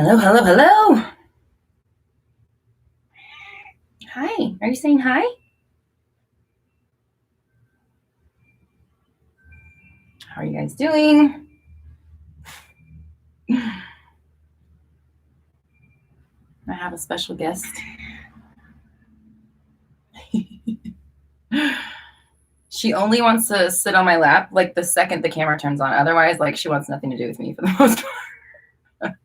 Hello, hello, hello. Hi. Are you saying hi? How are you guys doing? I have a special guest. She only wants to sit on my lap like the second the camera turns on. Otherwise, like she wants nothing to do with me for the most part.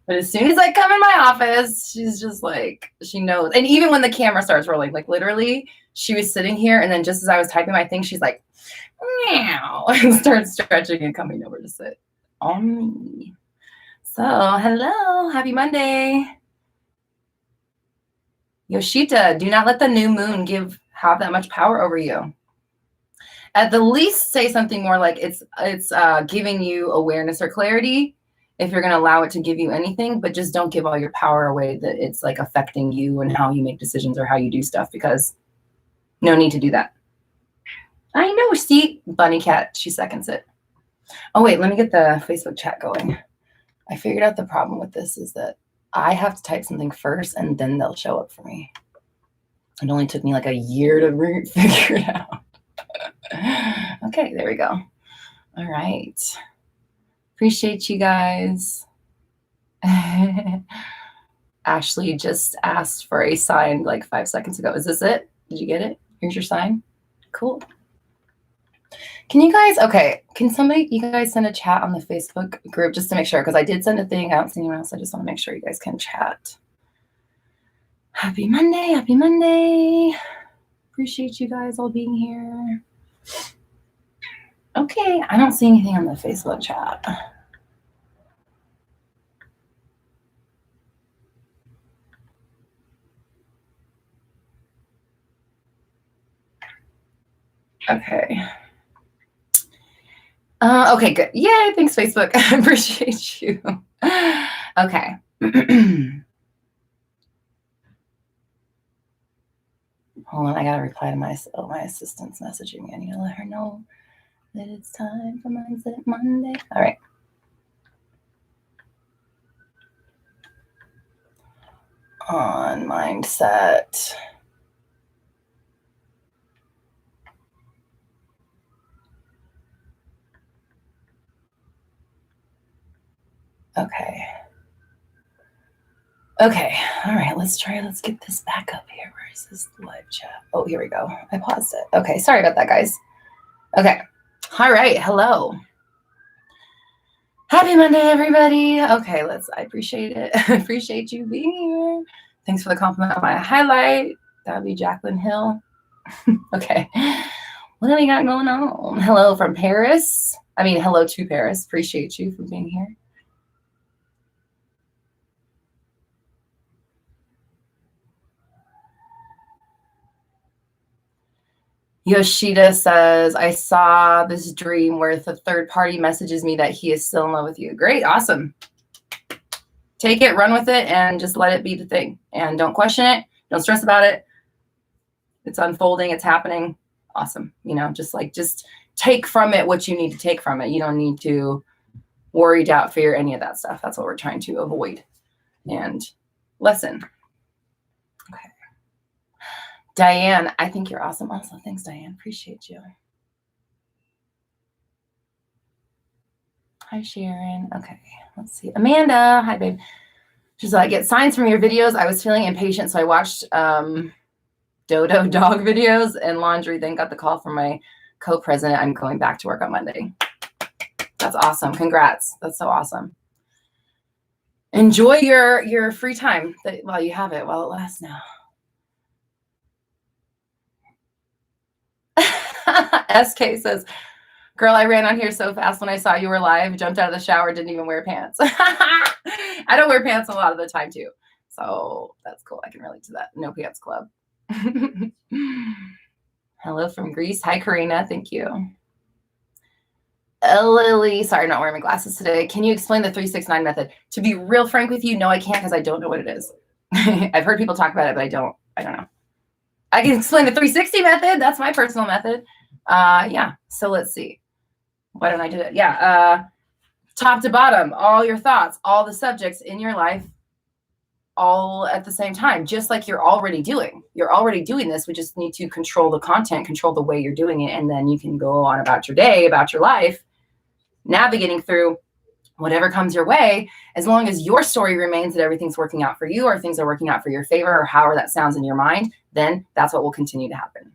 But as soon as I come in my office, she's just like, she knows. And even when the camera starts rolling, like literally, she was sitting here, and then just as I was typing my thing, she's like, meow, and starts stretching and coming over to sit on me. So, hello, happy Monday. Yoshita, do not let the new moon have that much power over you. At the least, say something more like it's giving you awareness or clarity if you're going to allow it to give you anything, but just don't give all your power away that it's like affecting you and how you make decisions or how you do stuff, because no need to do that. I know, see, Bunny Cat, she seconds it. Oh, wait, let me get the Facebook chat going. I figured out the problem with this is that I have to type something first and then they'll show up for me. It only took me like a year to figure it out. Okay, there we go. All right. Appreciate you guys. Ashley just asked for a sign like 5 seconds ago. Is this it? Did you get it? Here's your sign. Cool. Can you guys, okay, you guys send a chat on the Facebook group just to make sure, because I did send a thing. I don't see anyone else. I just want to make sure you guys can chat. Happy Monday. Happy Monday. Appreciate you guys all being here. Okay, I don't see anything on the Facebook chat. Okay. Okay, good. Yay, thanks, Facebook. I appreciate you. Okay. Hold on, I gotta reply to my assistant's messaging me. I need to let her know that it's time for Mindset Monday. All right. On mindset. Okay. Okay. All right. Let's get this back up here. Where is this live chat? Oh, here we go. I paused it. Okay. Sorry about that, guys. Okay. All right. Hello. Happy Monday, everybody. Okay. I appreciate it. I appreciate you being here. Thanks for the compliment on my highlight. That would be Jacqueline Hill. Okay. What do we got going on? Hello from Paris. Hello to Paris. Appreciate you for being here. Yoshida says, I saw this dream where the third party messages me that he is still in love with you. Great. Awesome. Take it, run with it, and just let it be the thing. And don't question it. Don't stress about it. It's unfolding. It's happening. Awesome. Just take from it what you need to take from it. You don't need to worry, doubt, fear, any of that stuff. That's what we're trying to avoid and lessen. Okay. Diane, I think you're awesome. Also, thanks, Diane. Appreciate you. Hi, Sharon. Okay, let's see. Amanda, hi, babe. She's like, get signs from your videos. I was feeling impatient, so I watched Dodo dog videos and laundry, then got the call from my co-president. I'm going back to work on Monday. That's awesome. Congrats. That's so awesome. Enjoy your free time while you have it, while it lasts now. SK says, girl, I ran on here so fast when I saw you were live, jumped out of the shower, didn't even wear pants. I don't wear pants a lot of the time too. So that's cool. I can relate to that. No pants club. Hello from Greece. Hi, Karina. Thank you. Lily, sorry, I'm not wearing my glasses today. Can you explain the 369 method? To be real frank with you, no, I can't, because I don't know what it is. I've heard people talk about it, but I don't know. I can explain the 360 method. That's my personal method. Yeah. So let's see. Why don't I do it? Yeah. top to bottom, all your thoughts, all the subjects in your life, all at the same time, just like you're already doing. You're already doing this. We just need to control the content, control the way you're doing it. And then you can go on about your day, about your life, navigating through whatever comes your way, as long as your story remains that everything's working out for you, or things are working out for your favor, or however that sounds in your mind, then that's what will continue to happen.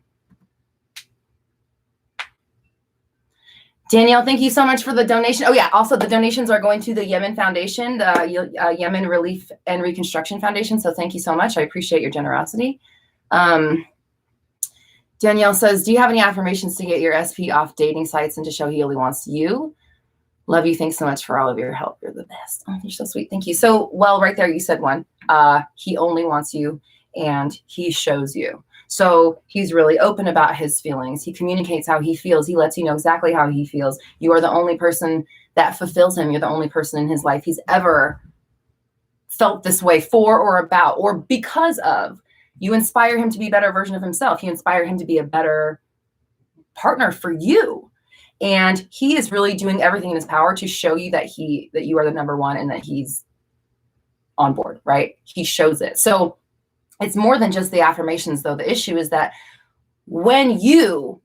Danielle, thank you so much for the donation. Oh yeah, also the donations are going to the Yemen Foundation, the Yemen Relief and Reconstruction Foundation. So thank you so much. I appreciate your generosity. Danielle says, do you have any affirmations to get your SP off dating sites and to show he only wants you? Love you. Thanks so much for all of your help. You're the best. Oh, you're so sweet. Thank you. So, well, right there, you said one. He only wants you and he shows you. So he's really open about his feelings. He communicates how he feels. He lets you know exactly how he feels. You are the only person that fulfills him. You're the only person in his life he's ever felt this way for, or about, or because of. You inspire him to be a better version of himself. You inspire him to be a better partner for you. And he is really doing everything in his power to show you that you are the number one and that he's on board, right? He shows it. So it's more than just the affirmations, though. The issue is that when you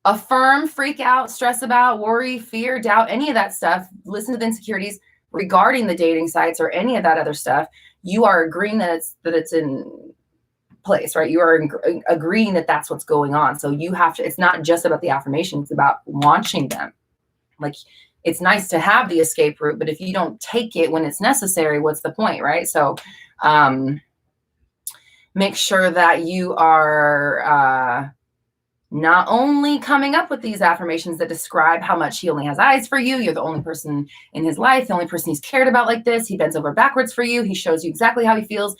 affirm, freak out, stress about, worry, fear, doubt, any of that stuff, listen to the insecurities regarding the dating sites or any of that other stuff, you are agreeing that it's in place, right? You are agreeing that that's what's going on. So you have to, it's not just about the affirmation, it's about launching them. Like, it's nice to have the escape route, but if you don't take it when it's necessary, what's the point, right? So make sure that you are not only coming up with these affirmations that describe how much he only has eyes for you, you're the only person in his life, the only person he's cared about like this, he bends over backwards for you, he shows you exactly how he feels,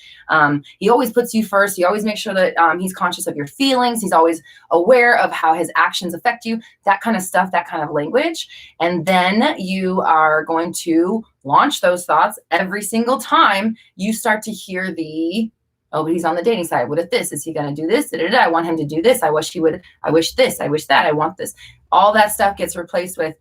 he always puts you first, he always makes sure that he's conscious of your feelings, he's always aware of how his actions affect you, that kind of stuff, that kind of language. And then you are going to launch those thoughts every single time you start to hear the, oh, but he's on the dating side. What if this? Is he going to do this? I want him to do this. I wish he would. I wish this. I wish that. I want this. All that stuff gets replaced with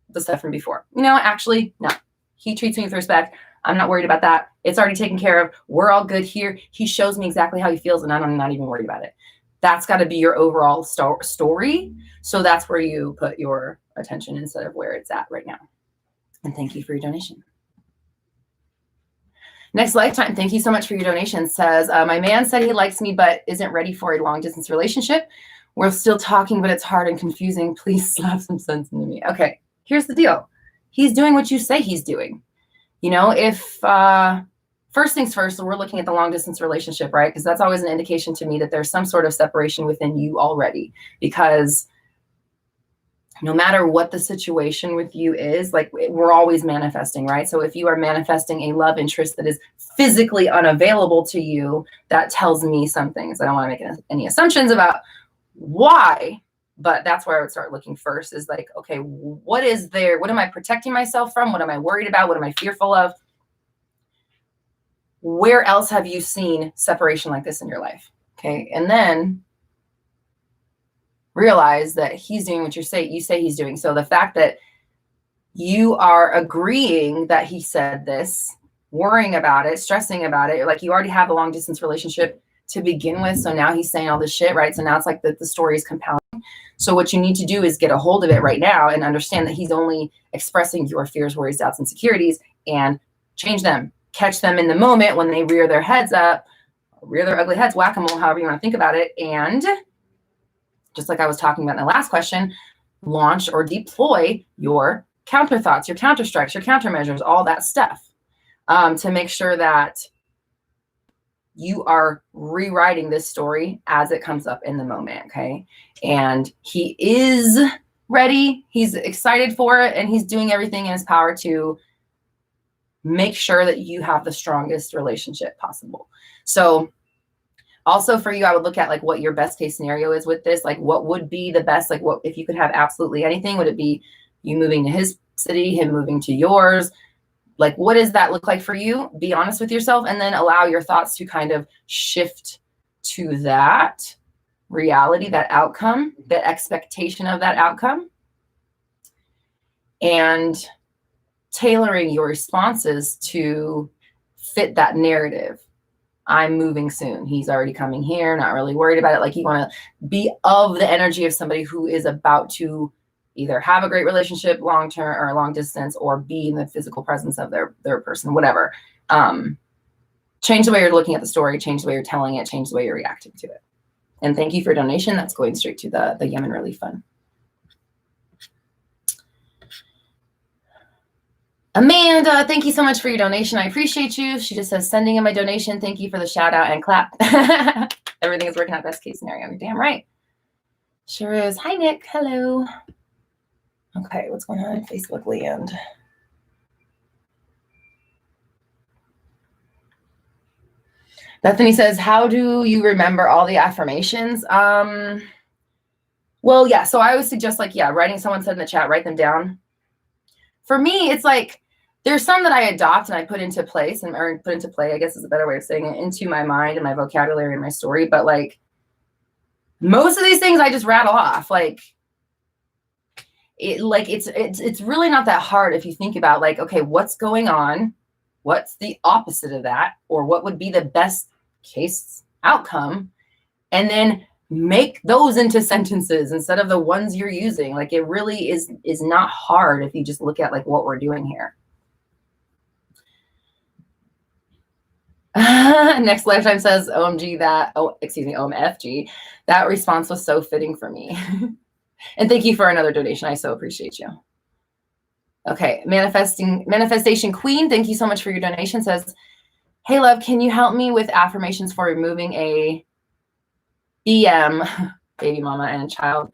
the stuff from before. You know, actually, no. He treats me with respect. I'm not worried about that. It's already taken care of. We're all good here. He shows me exactly how he feels, and I'm not even worried about it. That's got to be your overall story. So that's where you put your attention instead of where it's at right now. And thank you for your donation. Next Lifetime, thank you so much for your donation, says, my man said he likes me but isn't ready for a long distance relationship. We're still talking, but it's hard and confusing. Please slap some sense into me. Okay, here's the deal. He's doing what you say he's doing. You know, if first things first, we're looking at the long distance relationship, right? Because that's always an indication to me that there's some sort of separation within you already, because no matter what the situation with you is, like, we're always manifesting, right? So if you are manifesting a love interest that is physically unavailable to you, that tells me some things. I don't want to make any assumptions about why, but that's where I would start looking first, is like, okay, what is there? What am I protecting myself from? What am I worried about? What am I fearful of? Where else have you seen separation like this in your life? Okay. And then realize that he's doing what you say he's doing. So the fact that you are agreeing that he said this, worrying about it, stressing about it, like, you already have a long distance relationship to begin with. So now he's saying all this shit, right? So now it's like the story is compounding. So what you need to do is get a hold of it right now and understand that he's only expressing your fears, worries, doubts, insecurities, and change them. Catch them in the moment when they rear their heads up, rear their ugly heads, whack-a-mole, however you want to think about it. And just like I was talking about in the last question, launch or deploy your counter thoughts, your counter strikes, your countermeasures, all that stuff, to make sure that you are rewriting this story as it comes up in the moment, okay? And he is ready, he's excited for it, and he's doing everything in his power to make sure that you have the strongest relationship possible. So also for you, I would look at like what your best case scenario is with this. Like, what would be the best, like, what if you could have absolutely anything? Would it be you moving to his city, him moving to yours? Like, what does that look like for you? Be honest with yourself, and then allow your thoughts to kind of shift to that reality, that outcome, the expectation of that outcome. And tailoring your responses to fit that narrative. I'm moving soon. He's already coming here. Not really worried about it. Like, you want to be of the energy of somebody who is about to either have a great relationship long-term or long distance, or be in the physical presence of their person, whatever. Change the way you're looking at the story, change the way you're telling it, change the way you're reacting to it. And thank you for your donation. That's going straight to the Yemen Relief Fund. Amanda, thank you so much for your donation. I appreciate you. She just says, sending in my donation. Thank you for the shout out and clap. Everything is working out best case scenario. You're damn right. Sure is. Hi, Nick. Hello. Okay, what's going on in Facebook land? Bethany says, how do you remember all the affirmations? Well, yeah, so I always suggest, like, yeah, writing, someone said in the chat, write them down. For me, it's like, there's some that I adopt and I put into place, or put into play, I guess is a better way of saying it, into my mind and my vocabulary and my story. But like, most of these things I just rattle off. Like, it's really not that hard if you think about, like, okay, what's going on? What's the opposite of that? Or what would be the best case outcome? And then make those into sentences instead of the ones you're using. Like, it really is not hard if you just look at like what we're doing here. Next Lifetime says, OMG, OMFG, that response was so fitting for me. And thank you for another donation. I so appreciate you. Okay, Manifestation Queen, thank you so much for your donation. Says, hey, love, can you help me with affirmations for removing a BM, baby mama, and a child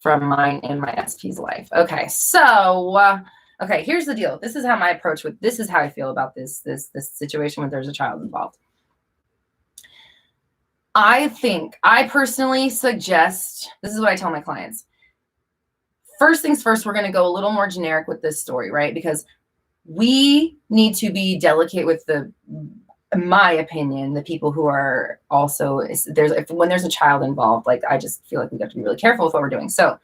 from mine and my SP's life? Okay, so, okay, here's the deal. This is how my approach with, this is how I feel about this situation when there's a child involved. I personally suggest, this is what I tell my clients. First things first, we're going to go a little more generic with this story, right? Because we need to be delicate with in my opinion, the people who are also, when there's a child involved, like, I just feel like we have to be really careful with what we're doing. So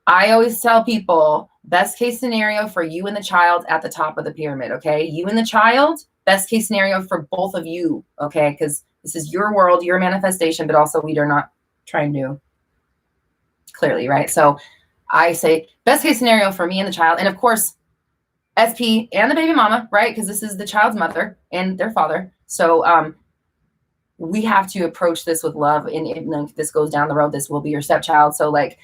I always tell people, best case scenario for you and the child at the top of the pyramid, okay? You and the child, best case scenario for both of you, okay? Because this is your world, your manifestation, but also we are not trying to, clearly, right? So I say best case scenario for me and the child. And of course, SP and the baby mama, right? Because this is the child's mother and their father. So we have to approach this with love. And if this goes down the road, this will be your stepchild. So like,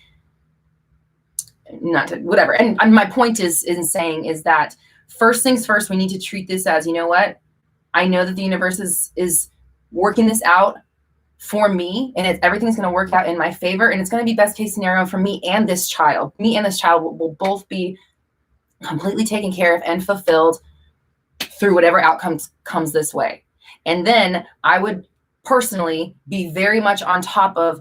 not to, whatever. And my point is that first things first, we need to treat this as, you know what? I know that the universe is working this out for me, and everything's going to work out in my favor, and it's going to be best case scenario for me and this child. Me and this child will both be completely taken care of and fulfilled through whatever outcome comes this way. And then I would personally be very much on top of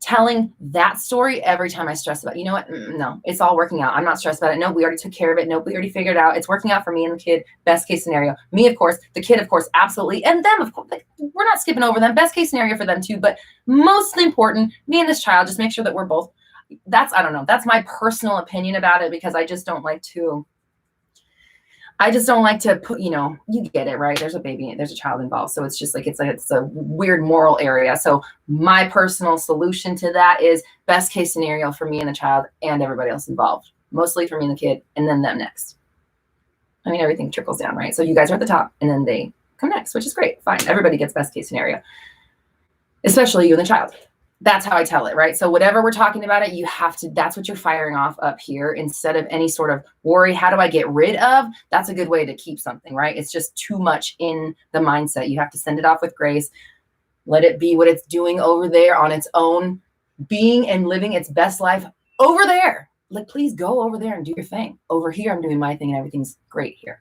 telling that story every time I stress about it. You know what? No, it's all working out. I'm not stressed about it. No, we already took care of it. No, we already figured it out. It's working out for me and the kid. Best case scenario. Me, of course. The kid, of course, absolutely. And them, of course. Like, we're not skipping over them. Best case scenario for them too. But most important, me and this child, just make sure that we're both. I don't know. That's my personal opinion about it, because I just don't like to put, you get it, right? There's a child involved. So it's just like, it's a weird moral area. So my personal solution to that is best case scenario for me and the child and everybody else involved, mostly for me and the kid, and then them next. I mean, everything trickles down, right? So you guys are at the top and then they come next, which is great. Fine. Everybody gets best case scenario, especially you and the child. That's how I tell it, right? So whatever we're talking about it, you have to, that's what you're firing off up here instead of any sort of worry. How do I get rid of? That's a good way to keep something, right? It's just too much in the mindset. You have to send it off with grace. Let it be what it's doing over there on its own, being and living its best life over there. Like, please go over there and do your thing. Over here, I'm doing my thing and everything's great here.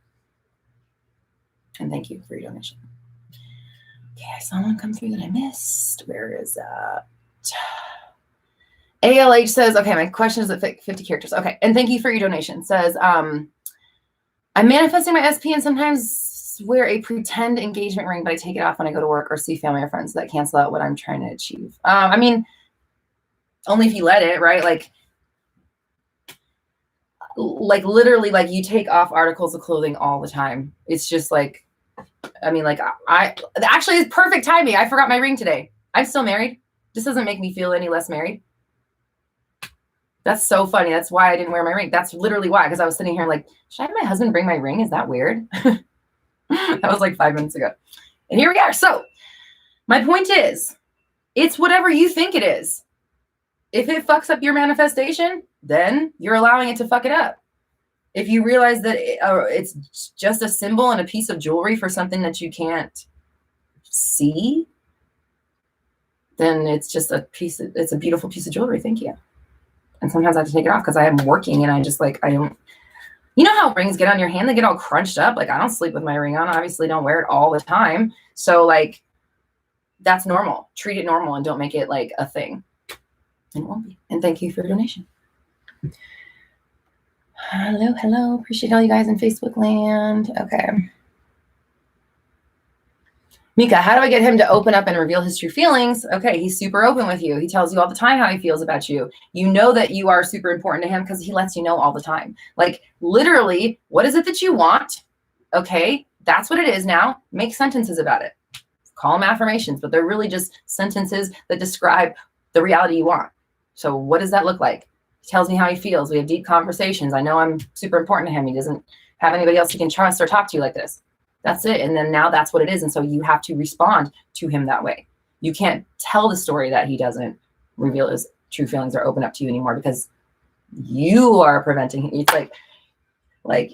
And thank you for your donation. Okay, I saw one come through that I missed. Where is that? ALH says, okay, my question is at 50 characters. Okay, and thank you for your donation. Says, I'm manifesting my SP and sometimes wear a pretend engagement ring, but I take it off when I go to work or see family or friends that cancel out what I'm trying to achieve. I mean, only if you let it, right? Like, like literally, like you take off articles of clothing all the time. It's just like, I mean, like I actually, it's perfect timing. I forgot my ring today. I'm still married. This doesn't make me feel any less married. That's so funny. That's why I didn't wear my ring. That's literally why, because I was sitting here like, should I have my husband bring my ring? Is that weird? That was like 5 minutes ago. And here we are. So my point is, it's whatever you think it is. If it fucks up your manifestation, then you're allowing it to fuck it up. If you realize that it's just a symbol and a piece of jewelry for something that you can't see, then it's just it's a beautiful piece of jewelry. Thank you. And sometimes I have to take it off because I am working and I just like, I don't, you know how rings get on your hand? They get all crunched up. Like I don't sleep with my ring on. I obviously don't wear it all the time. So like, that's normal. Treat it normal and don't make it like a thing. And it won't be. And thank you for your donation. Hello. Appreciate all you guys in Facebook land. Okay. Mika, how do I get him to open up and reveal his true feelings? Okay, he's super open with you. He tells you all the time how he feels about you. You know that you are super important to him because he lets you know all the time. Like literally, what is it that you want? Okay, that's what it is now. Make sentences about it. Call them affirmations, but they're really just sentences that describe the reality you want. So what does that look like? He tells me how he feels. We have deep conversations. I know I'm super important to him. He doesn't have anybody else he can trust or talk to like this. That's it. And then now that's what it is. And so you have to respond to him that way. You can't tell the story that he doesn't reveal his true feelings or open up to you anymore because you are preventing him. It's like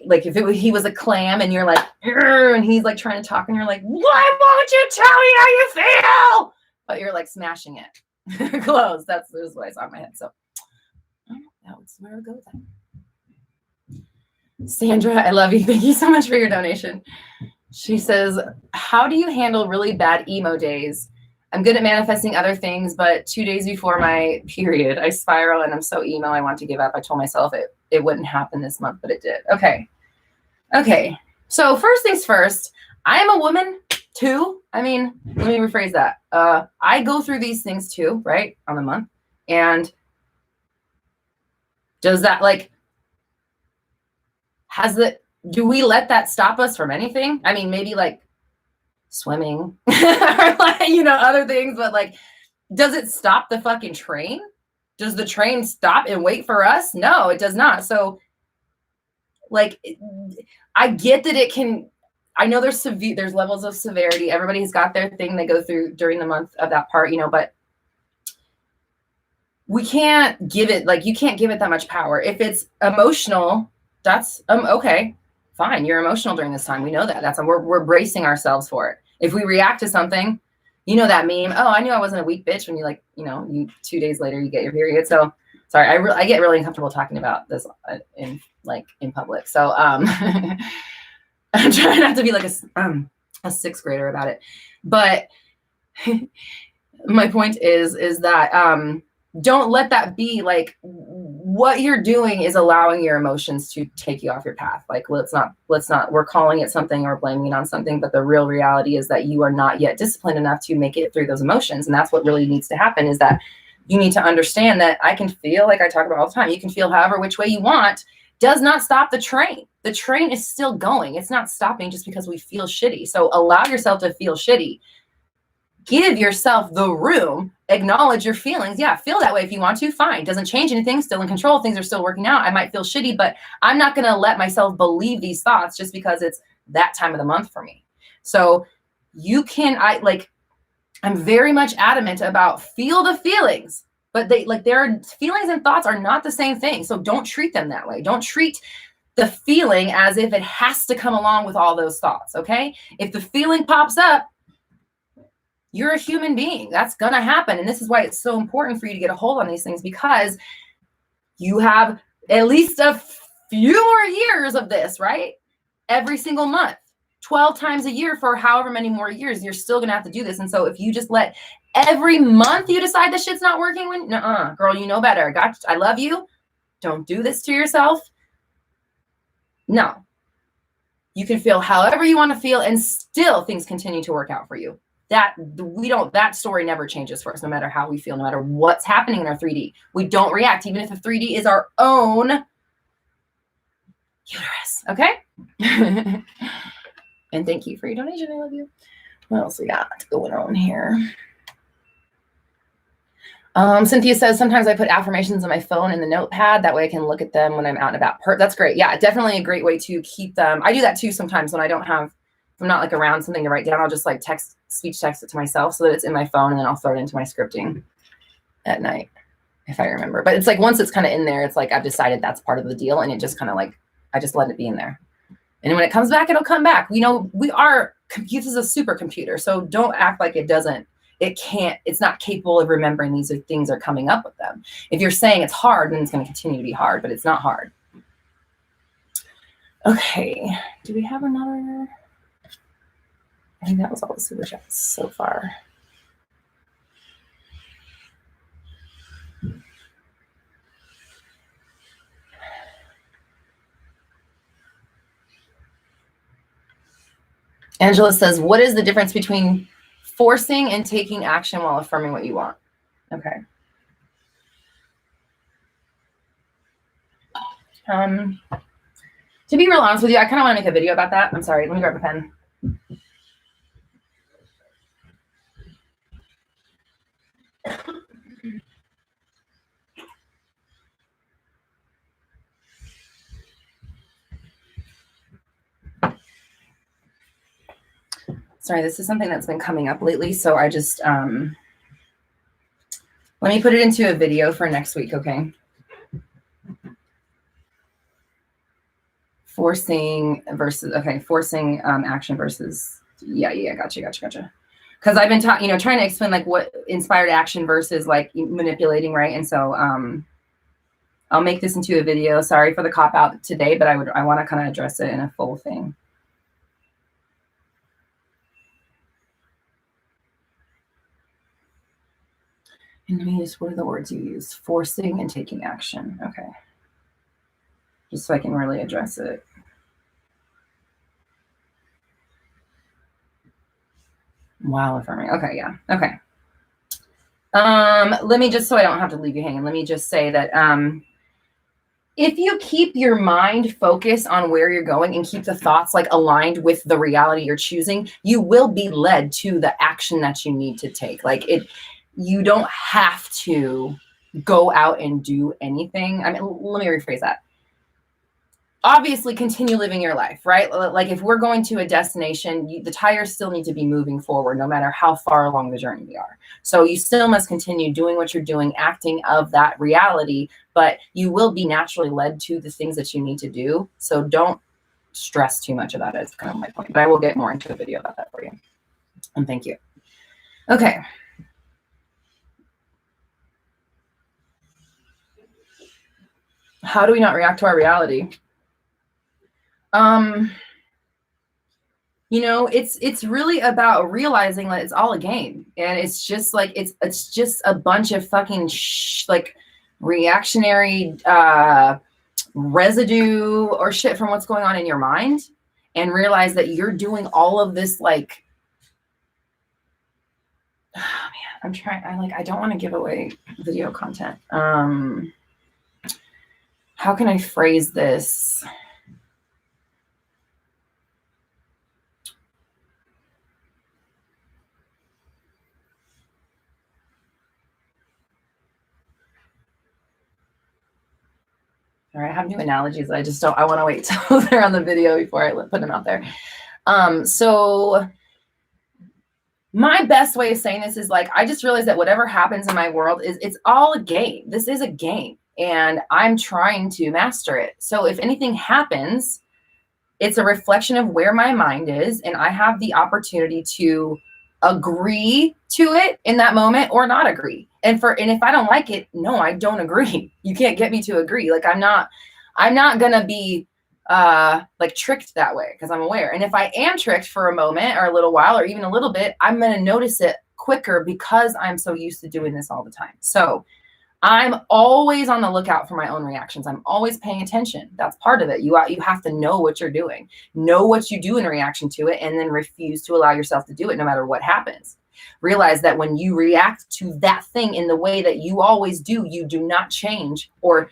if he was a clam and you're like, and he's like trying to talk and you're like, why won't you tell me how you feel? But you're like smashing it. Close. That's what I saw in my head. So that's where I'll go with that. Sandra, I love you. Thank you so much for your donation. She says, how do you handle really bad emo days? I'm good at manifesting other things, but 2 days before my period, I spiral and I'm so emo, I want to give up. I told myself it wouldn't happen this month, but it did. Okay. So first things first, I am a woman too. I mean, let me rephrase that. I go through these things too, right? On the month. And does that do we let that stop us from anything? I mean, maybe like swimming or like, other things, but like, does it stop the fucking train? Does the train stop and wait for us? No, it does not. So like, I get that it can, I know there's levels of severity. Everybody's got their thing they go through during the month of that part, but we can't give it, you can't give it that much power. If it's emotional, that's okay. Fine, you're emotional during this time. We know that. We're bracing ourselves for it. If we react to something, that meme. Oh, I knew I wasn't a weak bitch when you 2 days later you get your period. So sorry, I get really uncomfortable talking about this in public. So I'm trying not to be like a sixth grader about it. But my point is that don't let that be like what you're doing is allowing your emotions to take you off your path. Like, let's not, we're calling it something or blaming it on something, but the real reality is that you are not yet disciplined enough to make it through those emotions. And that's what really needs to happen, is that you need to understand that I can feel, like I talk about all the time, you can feel however which way you want, does not stop the train. The train is still going. It's not stopping just because we feel shitty. So allow yourself to feel shitty. Give yourself the room, acknowledge your feelings. Yeah, feel that way if you want to, fine. Doesn't change anything, still in control. Things are still working out. I might feel shitty, but I'm not going to let myself believe these thoughts just because it's that time of the month for me. So you can, I'm very much adamant about feel the feelings, but their feelings and thoughts are not the same thing. So don't treat them that way. Don't treat the feeling as if it has to come along with all those thoughts. Okay. If the feeling pops up, you're a human being. That's going to happen. And this is why it's so important for you to get a hold on these things, because you have at least a few more years of this, right? Every single month, 12 times a year for however many more years, you're still going to have to do this. And so if you just let every month you decide the shit's not working, girl, you know better. I love you. Don't do this to yourself. No. You can feel however you want to feel and still things continue to work out for you. That story never changes for us, no matter how we feel, no matter what's happening in our 3D. We don't react, even if the 3D is our own uterus. Okay. And thank you for your donation. I love you. What else we got going on here? Cynthia says, sometimes I put affirmations on my phone in the notepad. That way I can look at them when I'm out and about. That's great. Yeah, definitely a great way to keep them. I do that too sometimes when I don't have, if I'm not like around something to write down, I'll just like speech text it to myself so that it's in my phone, and then I'll throw it into my scripting at night if I remember. But it's like once it's kind of in there, it's like I've decided that's part of the deal, and it just kind of like, I just let it be in there. And when it comes back, it'll come back. You know, this is a supercomputer, so don't act like it doesn't. It can't, it's not capable of remembering these things are coming up with them. If you're saying it's hard, then it's going to continue to be hard, but it's not hard. Okay. Do we have another? I think that was all the super chats so far. Angela says, what is the difference between forcing and taking action while affirming what you want? Okay. To be real honest with you, I kind of want to make a video about that. I'm sorry. Let me grab a pen. Sorry, this is something that's been coming up lately. So I just, let me put it into a video for next week. Okay. Forcing versus, okay. Forcing action versus, yeah. Gotcha. Cause I've been trying to explain like what inspired action versus like manipulating. Right. And so, I'll make this into a video. Sorry for the cop out today, but I want to kind of address it in a full thing. And let me use, what are the words you use? Forcing and taking action. Okay. Just so I can really address it. While affirming. Okay, yeah. Okay. Let me just, so I don't have to leave you hanging, let me just say that if you keep your mind focused on where you're going and keep the thoughts like aligned with the reality you're choosing, you will be led to the action that you need to take. Like you don't have to go out and do anything. I mean, let me rephrase that. Obviously, continue living your life, right? Like if we're going to a destination, the tires still need to be moving forward, no matter how far along the journey we are. So you still must continue doing what you're doing, acting of that reality, but you will be naturally led to the things that you need to do. So don't stress too much about it. It's kind of my point, but I will get more into a video about that for you. And thank you. Okay. How do we not react to our reality? It's really about realizing that it's all a game, and it's just like it's just a bunch of fucking like reactionary residue or shit from what's going on in your mind, and realize that you're doing all of this like, oh man, I don't want to give away video content. How can I phrase this? All right, I have new analogies. I want to wait till they're on the video before I put them out there. So my best way of saying this is like, I just realized that whatever happens in my world it's all a game. This is a game, and I'm trying to master it. So if anything happens, it's a reflection of where my mind is, and I have the opportunity to agree to it in that moment or not agree. And if I don't like it, no, I don't agree. You can't get me to agree. Like I'm not gonna be like tricked that way, because I'm aware. And if I am tricked for a moment or a little while or even a little bit, I'm gonna notice it quicker because I'm so used to doing this all the time. So I'm always on the lookout for my own reactions. I'm always paying attention. That's part of it. You have to know what you're doing, know what you do in reaction to it, and then refuse to allow yourself to do it no matter what happens. Realize that when you react to that thing in the way that you always do, you do not change or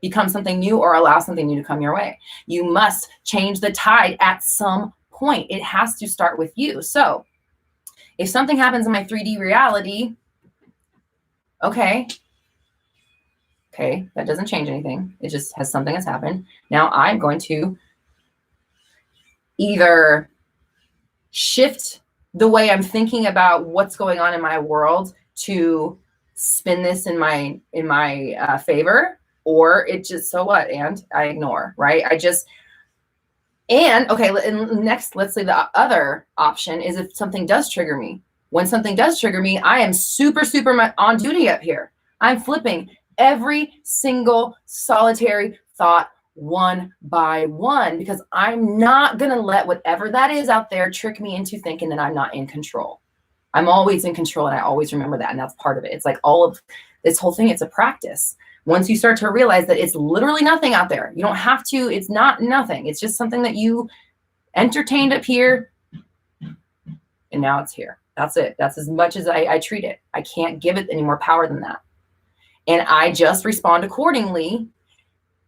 become something new or allow something new to come your way. You must change the tide at some point. It has to start with you. So if something happens in my 3D reality, okay, that doesn't change anything. It just has something has happened. Now I'm going to either shift the way I'm thinking about what's going on in my world to spin this in my favor, or it just, so what, and I ignore, right? And okay, and next, let's say the other option is if something does trigger me. When something does trigger me, I am super on duty up here. I'm flipping every single solitary thought one by one, because I'm not going to let whatever that is out there trick me into thinking that I'm not in control. I'm always in control, and I always remember that, and that's part of it. It's like all of this whole thing, it's a practice. Once you start to realize that it's literally nothing out there, you don't have to, it's not nothing. It's just something that you entertained up here, and now it's here. That's it. That's as much as I treat it. I can't give it any more power than that. And I just respond accordingly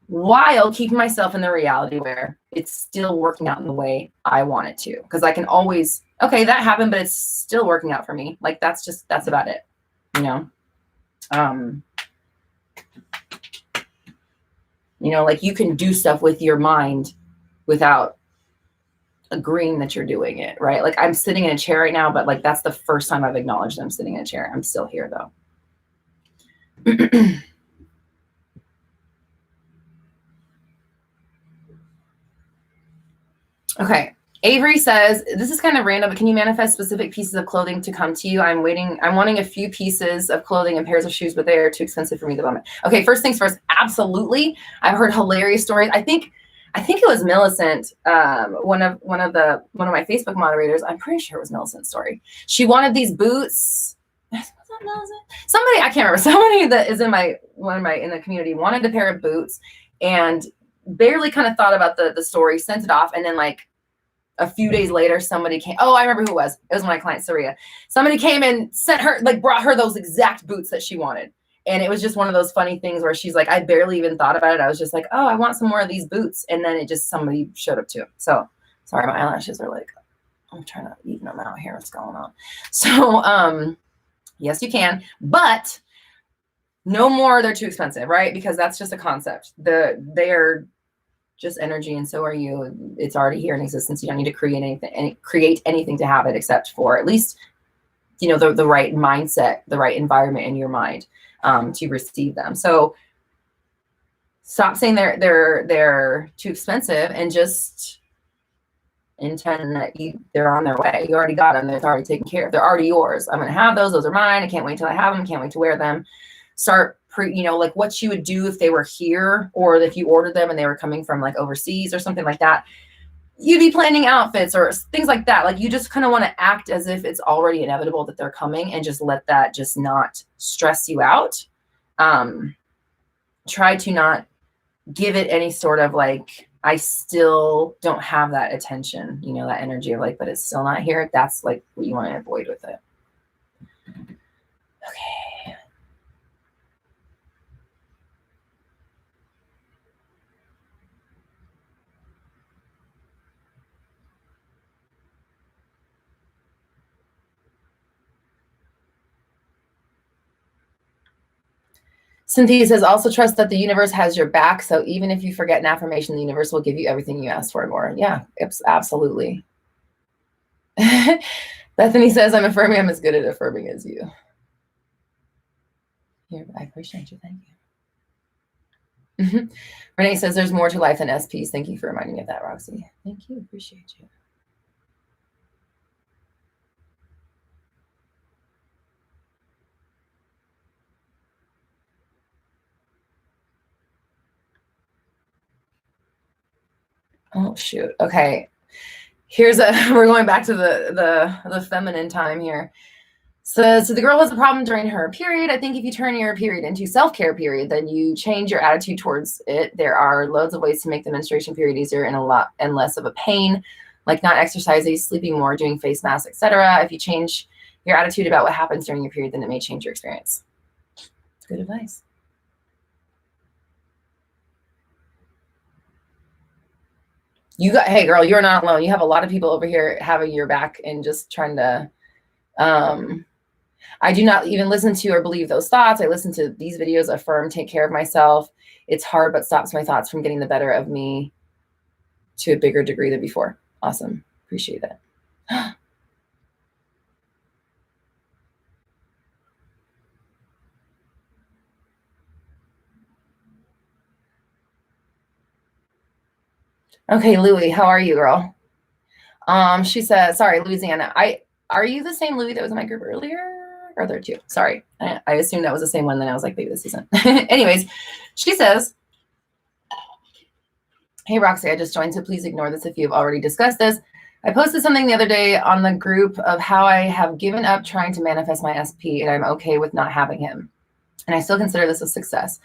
while keeping myself in the reality where it's still working out in the way I want it to. Because I can always, okay, that happened, but it's still working out for me. Like, that's about it, you know? You know, like, you can do stuff with your mind without agreeing that you're doing it, right? Like, I'm sitting in a chair right now, but like, that's the first time I've acknowledged I'm sitting in a chair. I'm still here though. Okay. Avery says, this is kind of random, but can you manifest specific pieces of clothing to come to you? I'm wanting a few pieces of clothing and pairs of shoes, but they are too expensive for me at the moment. Okay. First things first. Absolutely. I've heard hilarious stories. I think it was Millicent, one of my Facebook moderators. I'm pretty sure it was Millicent's story. She wanted these boots. Was that Millicent? Somebody, I can't remember. Somebody that is in the community wanted a pair of boots and barely kind of thought about the story, sent it off, and then like a few days later, somebody came. Oh, I remember who it was. It was my client, Saria. Somebody came and brought her those exact boots that she wanted. And it was just one of those funny things where she's like, I barely even thought about it. I was just like, oh, I want some more of these boots. And then somebody showed up too. So sorry, my eyelashes are like, I'm trying to even them out here. What's going on? So, yes, you can, but no more. They're too expensive, right? Because that's just a concept. They are just energy, and so are you. It's already here in existence. You don't need to create anything to have it, except for at least, you know, the right mindset, the right environment in your mind to receive them. So stop saying they're too expensive and just intend that they're on their way. You already got them. They're already taken care of. They're already yours. I'm going to have those. Those are mine. I can't wait till I have them. Can't wait to wear them. Start like what you would do if they were here, or if you ordered them and they were coming from like overseas or something like that. You'd be planning outfits or things like that. Like, you just kind of want to act as if it's already inevitable that they're coming, and just let that just not stress you out. Try to not give it any sort of like, I still don't have that attention, you know, that energy of like, but it's still not here. That's like what you want to avoid with it. Okay. Cynthia says, also trust that the universe has your back. So even if you forget an affirmation, the universe will give you everything you asked for and more. Yeah, absolutely. Bethany says, I'm affirming I'm as good at affirming as you. Here, I appreciate you. Thank you. Renee says, there's more to life than SPs. Thank you for reminding me of that, Roxy. Thank you. Appreciate you. Oh, shoot. Okay. We're going back to the feminine time here. So the girl has a problem during her period. I think if you turn your period into self-care period, then you change your attitude towards it. There are loads of ways to make the menstruation period easier and less of a pain, like not exercising, sleeping more, doing face masks, etc. If you change your attitude about what happens during your period, then it may change your experience. Good advice. Hey girl, you're not alone. You have a lot of people over here having your back and just trying to, I do not even listen to or believe those thoughts. I listen to these videos, affirm, take care of myself. It's hard, but stops my thoughts from getting the better of me to a bigger degree than before. Awesome. Appreciate that. Okay, Louie, how are you, girl? She said, sorry, Louisiana. Are you the same Louie that was in my group earlier? Or are there two? Sorry. I assumed that was the same one. Then I was like, maybe this isn't. Anyways, she says, hey, Roxy, I just joined, so please ignore this if you've already discussed this. I posted something the other day on the group of how I have given up trying to manifest my SP and I'm okay with not having him. And I still consider this a success.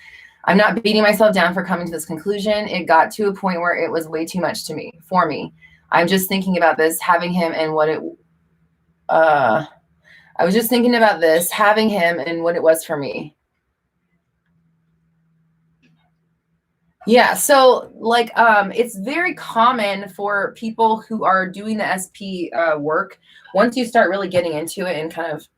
I'm not beating myself down for coming to this conclusion. It got to a point where it was way too much for me. I'm just thinking about this, having him and what it, I was just thinking about this, having him and what it was for me. Yeah, so like it's very common for people who are doing the SP work, once you start really getting into it and kind of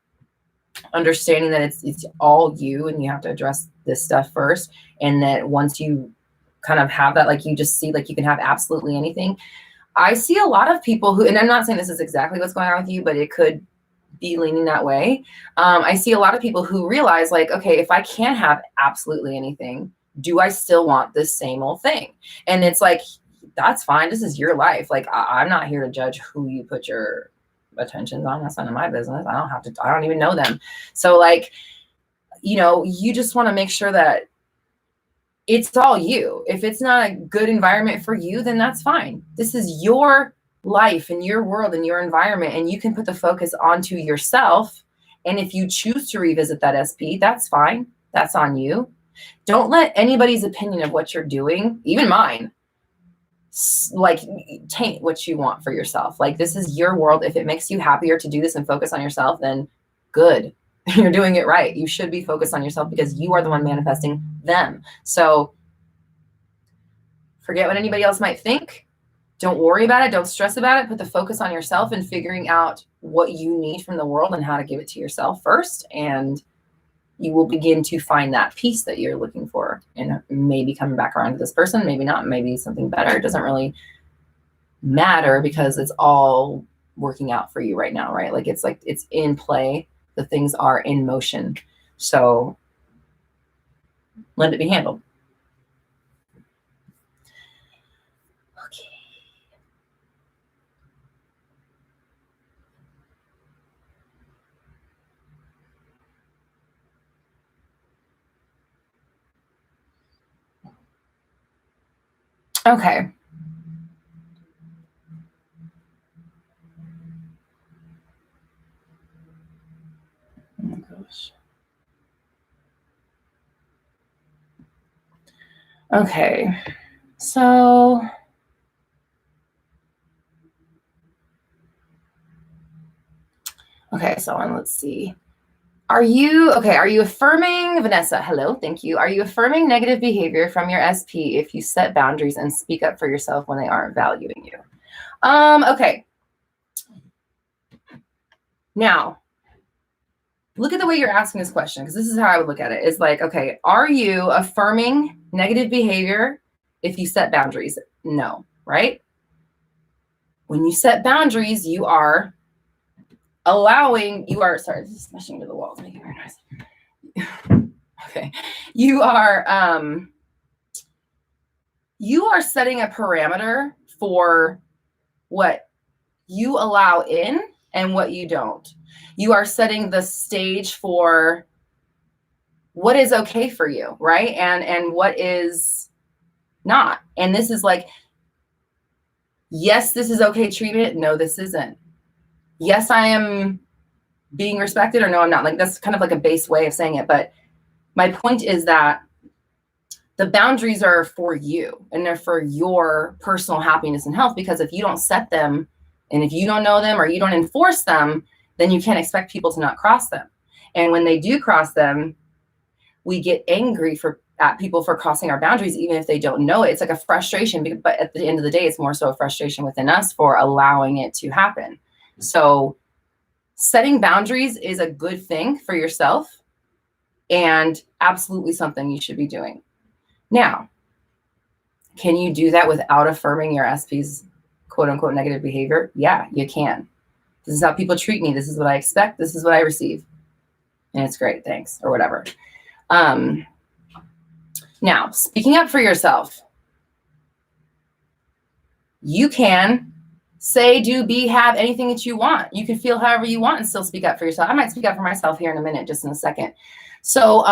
understanding that it's all you and you have to address this stuff first, and that once you kind of have that, like you just see like you can have absolutely anything. I see a lot of people who, and I'm not saying this is exactly what's going on with you, but it could be leaning that way. I see a lot of people who realize like, okay, if I can't have absolutely anything, do I still want this same old thing? And it's like, that's fine. This is your life. Like, I'm not here to judge who you put your attentions on. That's none of my business. I don't even know them. So like, you just want to make sure that it's all you. If it's not a good environment for you, then that's fine. This is your life and your world and your environment, and you can put the focus onto yourself. And if you choose to revisit that SP, that's fine. That's on you. Don't let anybody's opinion of what you're doing, even mine, like taint what you want for yourself. Like, this is your world. If it makes you happier to do this and focus on yourself, then good. You're doing it right. You should be focused on yourself because you are the one manifesting them. So forget what anybody else might think. Don't worry about it. Don't stress about it. Put the focus on yourself and figuring out what you need from the world and how to give it to yourself first. And you will begin to find that peace that you're looking for, and maybe coming back around to this person, maybe not, maybe something better. It doesn't really matter because it's all working out for you right now, right? Like it's in play. The things are in motion. So let it be handled. Okay. Oh my gosh. Okay. So let's see. Are you affirming, Vanessa? Hello, thank you. Are you affirming negative behavior from your SP if you set boundaries and speak up for yourself when they aren't valuing you? Okay. Now, look at the way you're asking this question, because this is how I would look at it. It's like, okay, are you affirming negative behavior if you set boundaries? No, right? When you set boundaries, you are sorry, this is smashing into the walls, making very noise. Okay. You are setting a parameter for what you allow in and what you don't. You are setting the stage for what is okay for you, right? And what is not. And this is like, yes, this is okay treatment. No, this isn't. Yes, I am being respected, or no, I'm not. Like, that's kind of like a base way of saying it. But my point is that the boundaries are for you and they're for your personal happiness and health, because if you don't set them and if you don't know them or you don't enforce them, then you can't expect people to not cross them. And when they do cross them, we get angry at people for crossing our boundaries, even if they don't know it. It's like a frustration, but at the end of the day, it's more so a frustration within us for allowing it to happen. So setting boundaries is a good thing for yourself and absolutely something you should be doing. Now, can you do that without affirming your SP's quote unquote negative behavior? Yeah, you can. This is how people treat me. This is what I expect. This is what I receive. And it's great. Thanks. Or whatever. Now, speaking up for yourself, you can say, do, be, have anything that you want. You can feel however you want and still speak up for yourself. I might speak up for myself here in a minute, just in a second. So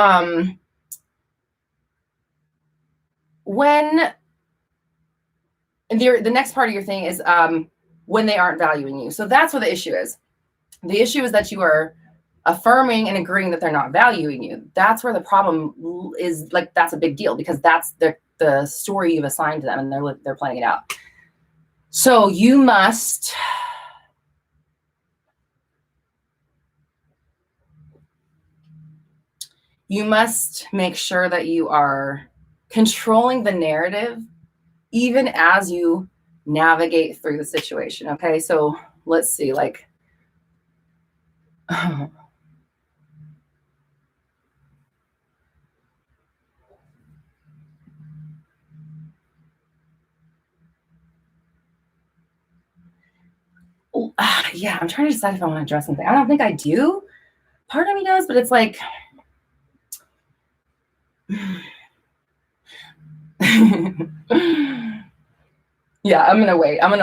when the next part of your thing is when they aren't valuing you. So that's where the issue is. The issue is that you are affirming and agreeing that they're not valuing you. That's where the problem is. Like, that's a big deal, because that's the story you've assigned to them, and they're playing it out. So you must make sure that you are controlling the narrative even as you navigate through the situation. Okay, so let's see, like, yeah, I'm trying to decide if I want to address something. I don't think I do. Part of me does, but it's like, yeah, I'm gonna wait. I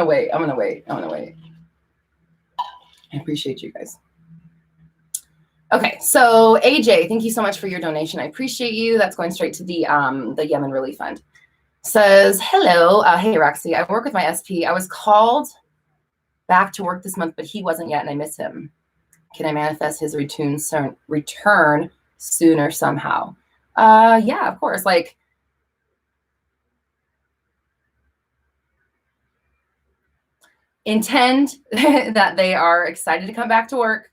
appreciate you guys. Okay, so AJ, thank you so much for your donation. I appreciate you. That's going straight to the Yemen Relief Fund. Says, hello, hey Roxy, I work with my SP. I was called back to work this month, but he wasn't yet, and I miss him. Can I manifest his return sooner somehow? Yeah, of course. Like, intend that they are excited to come back to work.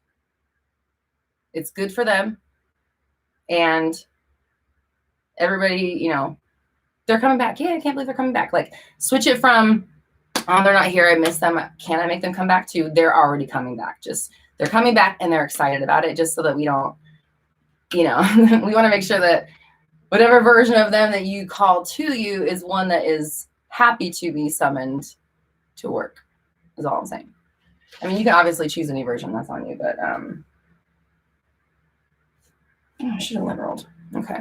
It's good for them. And everybody, you know, they're coming back. Yeah, I can't believe they're coming back. Like, switch it from, oh, they're not here, I miss them, can I make them come back, to they're already coming back. Just, they're coming back and they're excited about it, just so that we don't, you know, we want to make sure that whatever version of them that you call to you is one that is happy to be summoned to work, is all I'm saying. I mean, you can obviously choose any version, that's on you, but oh, I should have liberaled. Okay.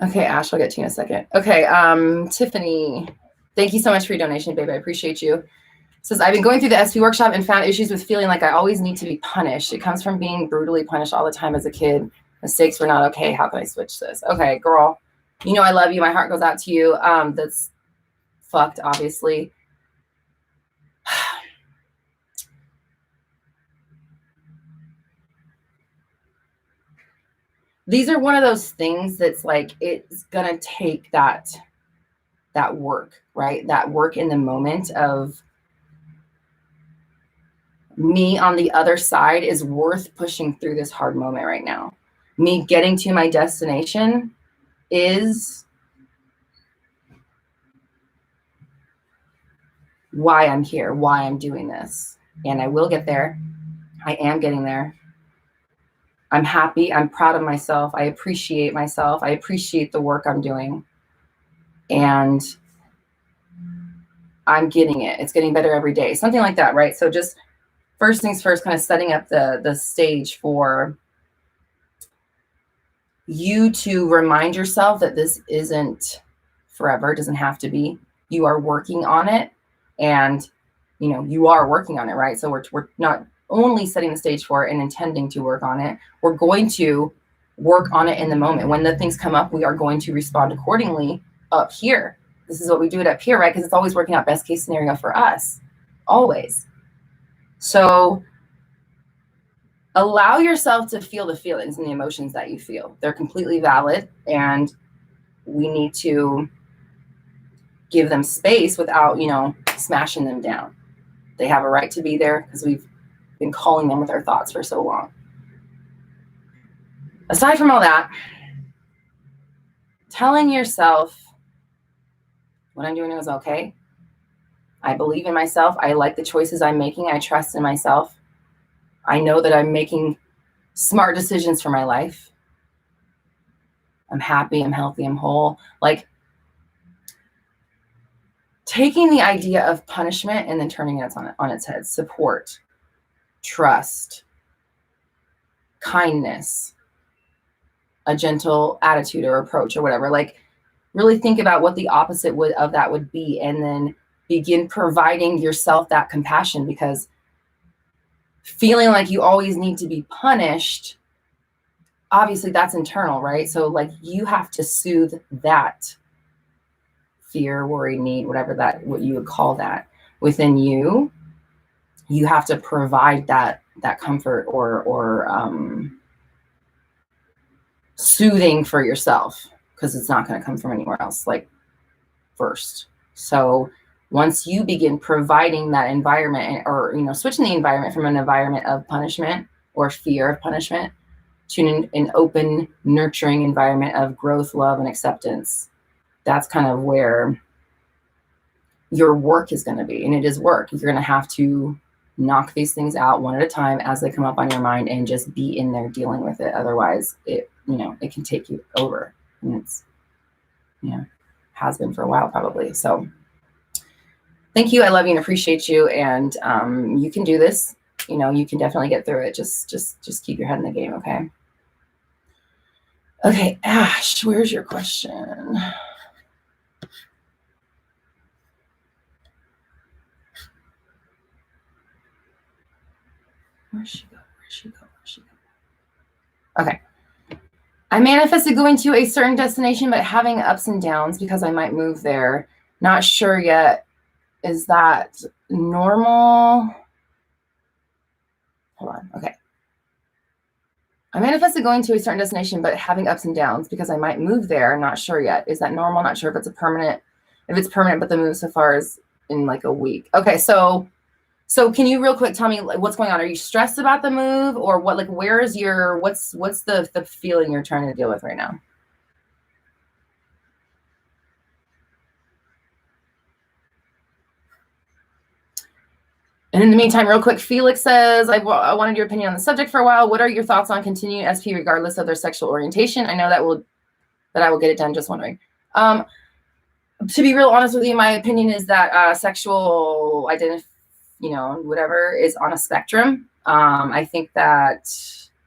Okay, Ash, I'll get to you in a second. Okay, Tiffany, thank you so much for your donation, babe. I appreciate you. Says, I've been going through the SP workshop and found issues with feeling like I always need to be punished. It comes from being brutally punished all the time as a kid. Mistakes were not okay. How can I switch this? Okay, girl, you know I love you. My heart goes out to you. That's fucked, obviously. These are one of those things that's like, it's gonna take that work, right? That work in the moment of me on the other side is worth pushing through this hard moment right now. Me getting to my destination is why I'm here, why I'm doing this. And I will get there. I am getting there. I'm happy. I'm proud of myself. I appreciate myself. I appreciate the work I'm doing. And I'm getting it. It's getting better every day. Something like that, right? So just first things first, kind of setting up the stage for you to remind yourself that this isn't forever. It doesn't have to be. You are working on it. And, you know, you are working on it, right? So we're not only setting the stage for it and intending to work on it. We're going to work on it in the moment. When the things come up, we are going to respond accordingly up here. This is what we do it up here, right? Because it's always working out best case scenario for us, always. So allow yourself to feel the feelings and the emotions that you feel. They're completely valid, and we need to give them space without, you know, smashing them down. They have a right to be there because we've been calling them with our thoughts for so long. Aside from all that, telling yourself what I'm doing is okay. I believe in myself. I like the choices I'm making. I trust in myself. I know that I'm making smart decisions for my life. I'm happy, I'm healthy, I'm whole. Like, taking the idea of punishment and then turning it on its head. Support, trust, kindness, a gentle attitude or approach or whatever. Like, really think about what the opposite of that would be, and then begin providing yourself that compassion, because feeling like you always need to be punished, obviously that's internal, right? So like, you have to soothe that fear, worry, need, what you would call that within you. You have to provide that comfort or soothing for yourself, because it's not going to come from anywhere else, like, first. So once you begin providing that environment, or, switching the environment from an environment of punishment or fear of punishment to an open, nurturing environment of growth, love, and acceptance, that's kind of where your work is going to be. And it is work. You're going to have to knock these things out one at a time as they come up on your mind, and just be in there dealing with it. Otherwise, it can take you over. And it's, has been for a while probably. So thank you. I love you and appreciate you. And you can do this. You can definitely get through it. Just keep your head in the game. Okay. Okay. Ash, where's your question? Where'd she go? Okay. I manifested going to a certain destination, but having ups and downs because I might move there. Not sure yet. Is that normal? Hold on. Okay. I manifested going to a certain destination, but having ups and downs because I might move there. Not sure yet. Is that normal? Not sure if it's permanent, but the move so far is in like a week. Okay. So can you real quick tell me what's going on? Are you stressed about the move, or what? Like, where is what's the feeling you're trying to deal with right now? And in the meantime, real quick, Felix says, I wanted your opinion on the subject for a while. What are your thoughts on continuing SP regardless of their sexual orientation? I know that I will get it done. Just wondering. To be real honest with you, my opinion is that sexual identity, whatever, is on a spectrum. I think that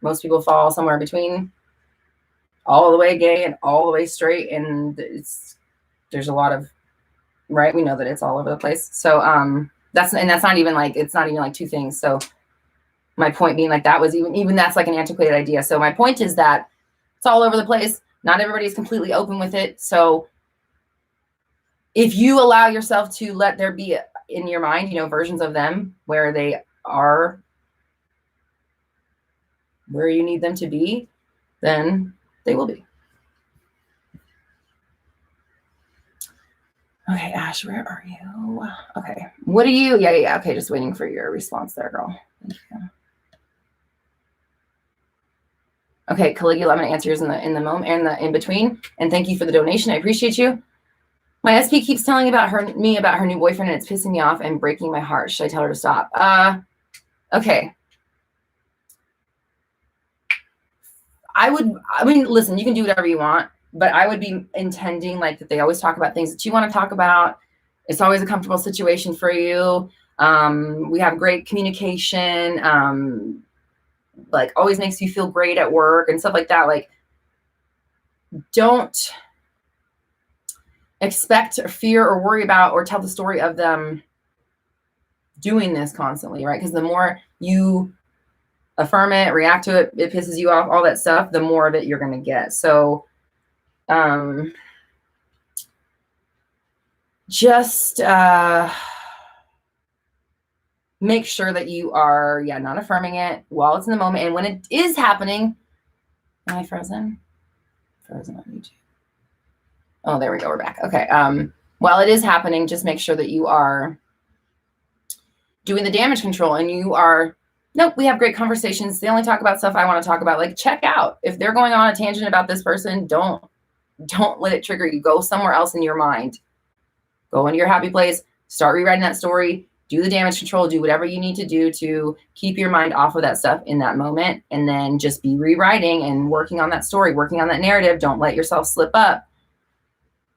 most people fall somewhere between all the way gay and all the way straight. And there's a lot of, right. We know that it's all over the place. So, it's not even like two things. So my point being, like, that was even that's like an antiquated idea. So my point is that it's all over the place. Not everybody's completely open with it. So if you allow yourself to let there be in your mind, versions of them where they are where you need them to be, then they will be. Okay, Ash, where are you? Okay. What are you? Yeah. Okay, just waiting for your response there, girl. Thank you. Okay, Caligula, I'm gonna answer yours in the moment and in between. And thank you for the donation. I appreciate you. My SP keeps telling about her new boyfriend, and it's pissing me off and breaking my heart. Should I tell her to stop? Okay. Listen, you can do whatever you want, but I would be intending, like, that they always talk about things that you want to talk about. It's always a comfortable situation for you. We have great communication. Like, always makes you feel great at work and stuff like that. Like, don't expect or fear or worry about or tell the story of them doing this constantly, right? Because the more you affirm it, react to it, it pisses you off, all that stuff, the more of it you're going to get. So just make sure that you are, not affirming it while it's in the moment. And when it is happening, am I frozen? Frozen on YouTube. Oh, there we go. We're back. Okay. While it is happening, just make sure that you are doing the damage control and you are, nope, we have great conversations. They only talk about stuff I want to talk about. Like, check out. If they're going on a tangent about this person, don't let it trigger you. Go somewhere else in your mind. Go into your happy place. Start rewriting that story. Do the damage control. Do whatever you need to do to keep your mind off of that stuff in that moment. And then just be rewriting and working on that story, working on that narrative. Don't let yourself slip up.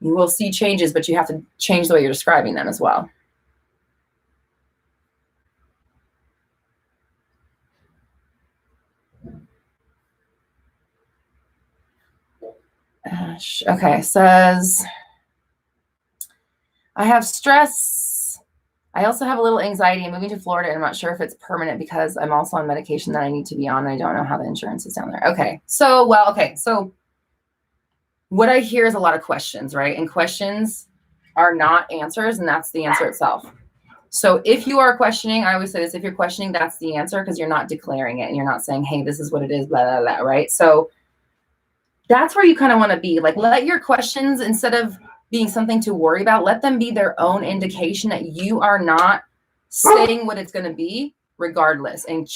You will see changes, but you have to change the way you're describing them as well. Okay, says, I have stress. I also have a little anxiety. I'm moving to Florida and I'm not sure if it's permanent because I'm also on medication that I need to be on. And I don't know how the insurance is down there. Okay, so, so what I hear is a lot of questions, right? And questions are not answers, and that's the answer itself. So if you are questioning, I always say this, if you're questioning, that's the answer, because you're not declaring it and you're not saying, hey, this is what it is, blah, blah, blah, right? So that's where you kind of want to be. Like, let your questions, instead of being something to worry about, let them be their own indication that you are not saying what it's going to be regardless, and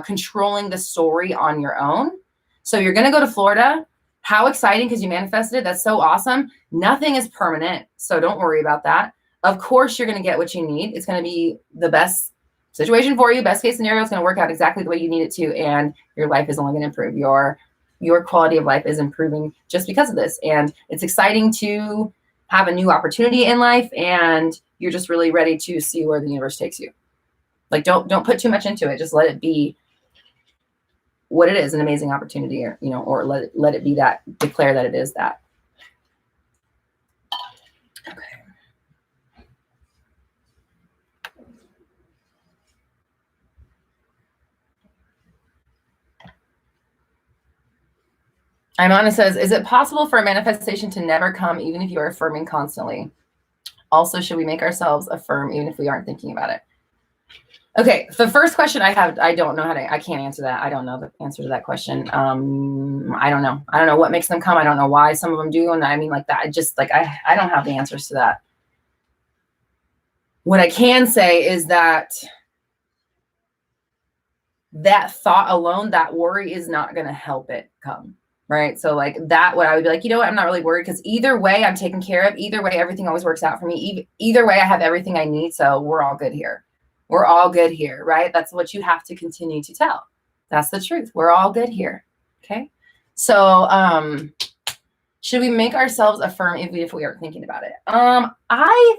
controlling the story on your own. So you're going to go to Florida. How exciting, because you manifested it. That's so awesome. Nothing is permanent, so don't worry about that. Of course, you're going to get what you need. It's going to be the best situation for you. Best case scenario, it's going to work out exactly the way you need it to, and your life is only going to improve. Your quality of life is improving just because of this. And it's exciting to have a new opportunity in life, and you're just really ready to see where the universe takes you. Like, don't put too much into it. Just let it be what it is, an amazing opportunity, or, or let it be that, declare that it is that. Okay. Imana says, is it possible for a manifestation to never come even if you are affirming constantly? Also, should we make ourselves affirm even if we aren't thinking about it? Okay, the first question I don't know I can't answer that. I don't know the answer to that question. I don't know. I don't know what makes them come. I don't know why some of them do. And I mean, like that, I don't have the answers to that. What I can say is that thought alone, that worry is not going to help it come. Right. So like that, what I would be like, you know what, I'm not really worried, because either way I'm taken care of. Either way, everything always works out for me. Either way, I have everything I need. So we're all good here. We're all good here, right? That's what you have to continue to tell. That's the truth. We're all good here. Okay. So, should we make ourselves affirm even if we are thinking about it? I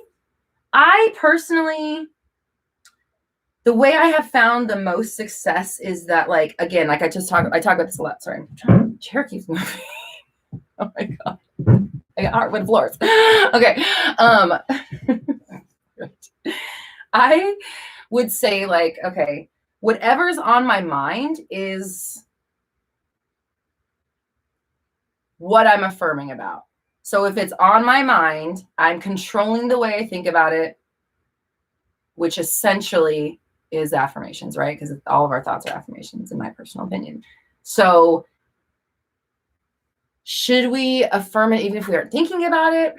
personally, the way I have found the most success is that, like, again, like I talk about this a lot. Sorry, chair keeps moving. Oh my God. I got hardwood floors. Okay. I would say, like, okay, whatever's on my mind is what I'm affirming about. So if it's on my mind, I'm controlling the way I think about it, which essentially is affirmations, right? Because all of our thoughts are affirmations, in my personal opinion. So should we affirm it even if we aren't thinking about it?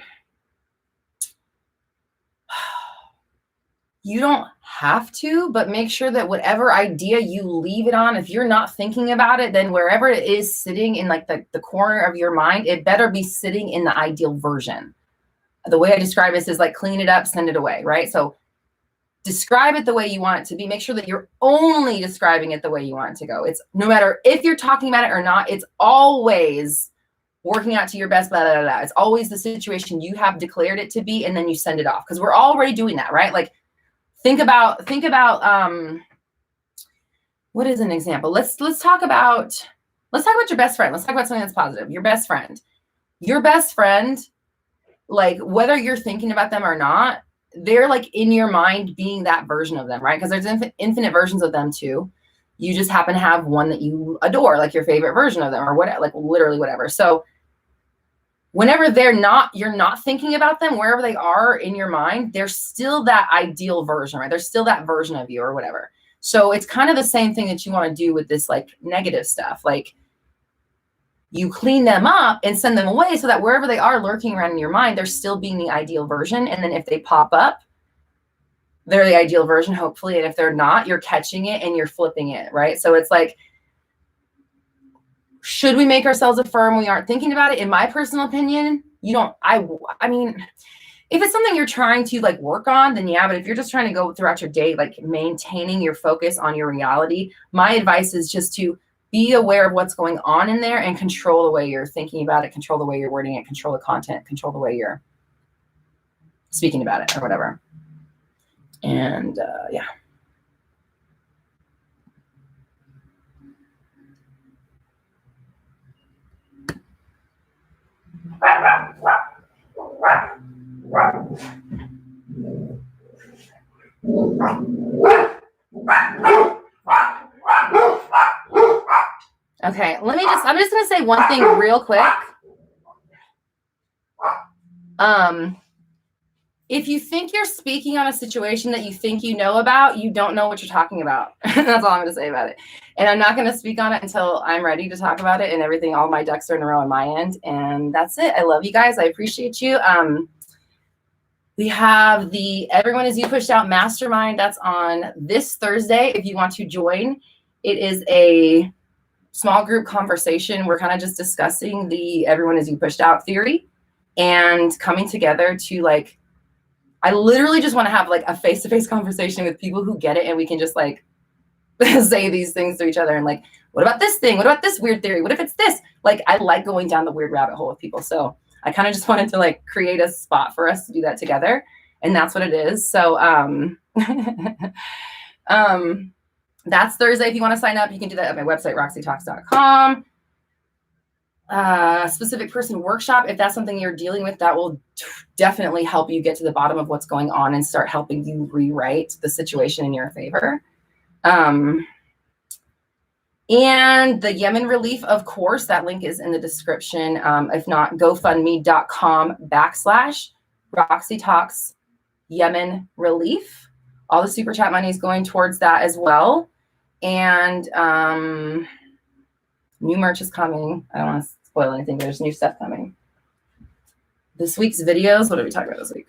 You don't have to, but make sure that whatever idea you leave it on, if you're not thinking about it, then wherever it is sitting in like the corner of your mind, it better be sitting in the ideal version. The way I describe this is like, clean it up, send it away, right? So describe it the way you want it to be. Make sure that you're only describing it the way you want it to go. It's no matter if you're talking about it or not, it's always working out to your best, blah, blah, blah. It's always the situation you have declared it to be, and then you send it off, because we're already doing that, right? Like, think about what is an example? Let's talk about your best friend. Let's talk about something that's positive. Your best friend, like, whether you're thinking about them or not, they're like in your mind being that version of them, right? Because there's infinite versions of them too. You just happen to have one that you adore, like your favorite version of them, or what, like literally whatever. So whenever you're not thinking about them, wherever they are in your mind, they're still that ideal version, right? They're still that version of you or whatever. So it's kind of the same thing that you want to do with this like negative stuff. Like, you clean them up and send them away so that wherever they are lurking around in your mind, they're still being the ideal version. And then if they pop up, they're the ideal version, hopefully. And if they're not, you're catching it and you're flipping it, right? So it's like, should we make ourselves affirm we aren't thinking about it? In my personal opinion, you don't, I mean, if it's something you're trying to like work on, then yeah, but if you're just trying to go throughout your day, like maintaining your focus on your reality, my advice is just to be aware of what's going on in there and control the way you're thinking about it, control the way you're wording it, control the content, control the way you're speaking about it or whatever. And yeah. Okay, I'm just gonna say one thing real quick. If you think you're speaking on a situation that you think you know about, you don't know what you're talking about. That's all I'm gonna say about it. And I'm not gonna speak on it until I'm ready to talk about it and everything, all my ducks are in a row on my end. And that's it. I love you guys. I appreciate you. We have the Everyone Is You Pushed Out Mastermind. That's on this Thursday. If you want to join, it is a small group conversation. We're kind of just discussing the Everyone Is You Pushed Out theory and coming together to like, I literally just want to have like a face-to-face conversation with people who get it. And we can just like say these things to each other and like, what about this thing? What about this weird theory? What if it's this? Like, I like going down the weird rabbit hole with people. So I kind of just wanted to like create a spot for us to do that together. And that's what it is. So that's Thursday. If you want to sign up, you can do that at my website, roxytalks.com. Specific person workshop. If that's something you're dealing with, that will definitely help you get to the bottom of what's going on and start helping you rewrite the situation in your favor. And the Yemen relief, of course, that link is in the description. If not, gofundme.com/Roxy Talks Yemen relief. All the super chat money is going towards that as well. And new merch is coming. I don't want to spoil anything. There's new stuff coming. This week's videos. What are we talking about this week?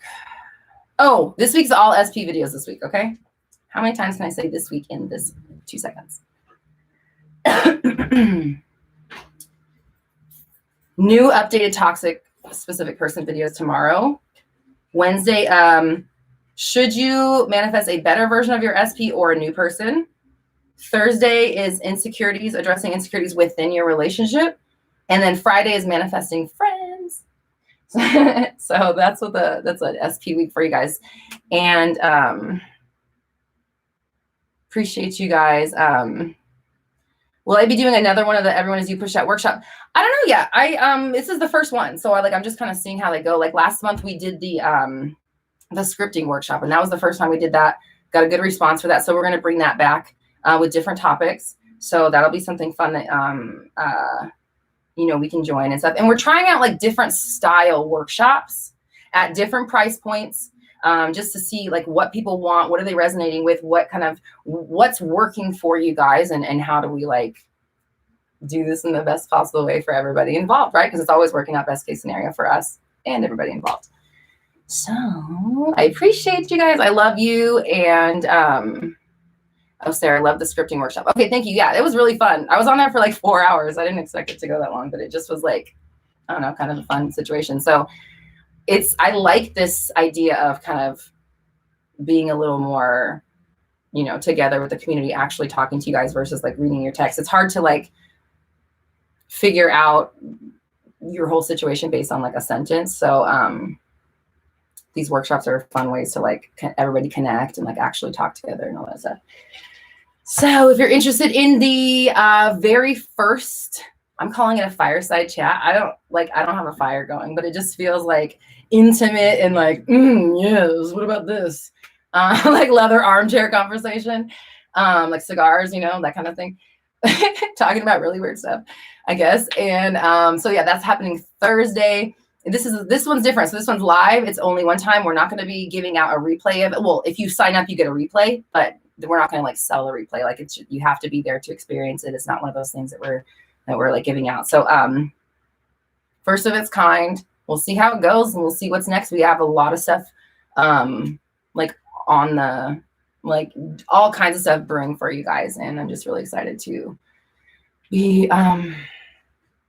Oh, this week's all SP videos this week. Okay. How many times can I say this week in this 2 seconds? New updated toxic specific person videos tomorrow. Wednesday, should you manifest a better version of your SP or a new person? Thursday is insecurities, addressing insecurities within your relationship. And then Friday is manifesting friends. So that's an SP week for you guys. And appreciate you guys. Will I be doing another one of the Everyone Is You Pushed Out workshop? I don't know yet. This is the first one. So I'm just kind of seeing how they go. Like last month we did the scripting workshop, and that was the first time we did that. Got a good response for that. So we're going to bring that back with different topics. So that'll be something fun that, we can join and stuff. And we're trying out like different style workshops at different price points. Just to see like what people want, what are they resonating with, what's working for you guys, and how do we like do this in the best possible way for everybody involved, right? Because it's always working out best case scenario for us and everybody involved. So I appreciate you guys. I love you. And oh, Sarah, I love the scripting workshop. Okay, thank you. Yeah, it was really fun. I was on there for like 4 hours. I didn't expect it to go that long, but it just was like, I don't know, kind of a fun situation. So I like this idea of kind of being a little more, together with the community, actually talking to you guys versus like reading your text. It's hard to like figure out your whole situation based on like a sentence. So these workshops are fun ways to like everybody connect and like actually talk together and all that stuff. So if you're interested in the very first, I'm calling it a fireside chat. I don't have a fire going, but it just feels like intimate and like, yes, what about this? Like leather armchair conversation, like cigars, that kind of thing. Talking about really weird stuff, I guess. And so yeah, that's happening Thursday. This one's different. So this one's live. It's only one time. We're not going to be giving out a replay of it. Well, if you sign up, you get a replay, but we're not going to like sell a replay. Like you have to be there to experience it. It's not one of those things that we're like giving out. So first of its kind. We'll see how it goes and we'll see what's next. We have a lot of stuff like on the, like, all kinds of stuff brewing for you guys. And I'm just really excited to be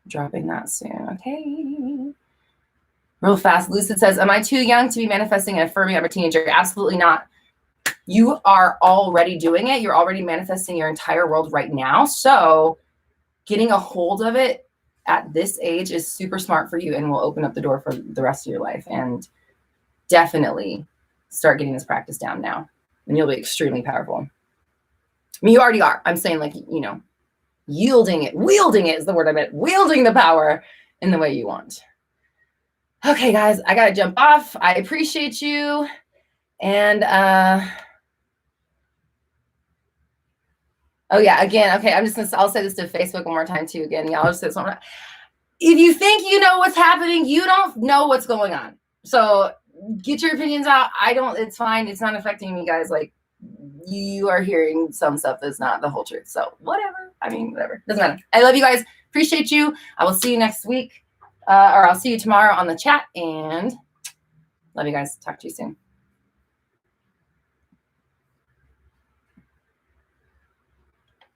dropping that soon. Okay. Real fast. Lucid says, am I too young to be manifesting and affirming? I'm a teenager. Absolutely not. You are already doing it. You're already manifesting your entire world right now. So getting a hold of it at this age is super smart for you and will open up the door for the rest of your life. And definitely start getting this practice down now, and you'll be extremely powerful. I mean, you already are. I'm saying, like, you know, wielding it is the word I meant. Wielding the power in the way you want. Okay, guys, I got to jump off. I appreciate you. And, oh yeah, again, okay, I'll say this to Facebook one more time too. Again, y'all just say something. If you think you know what's happening, you don't know what's going on. So get your opinions out. It's fine. It's not affecting me, guys. Like, you are hearing some stuff that's not the whole truth. So whatever. I mean, whatever. Doesn't matter. I love you guys. Appreciate you. I will see you next week. Or I'll see you tomorrow on the chat. And love you guys. Talk to you soon.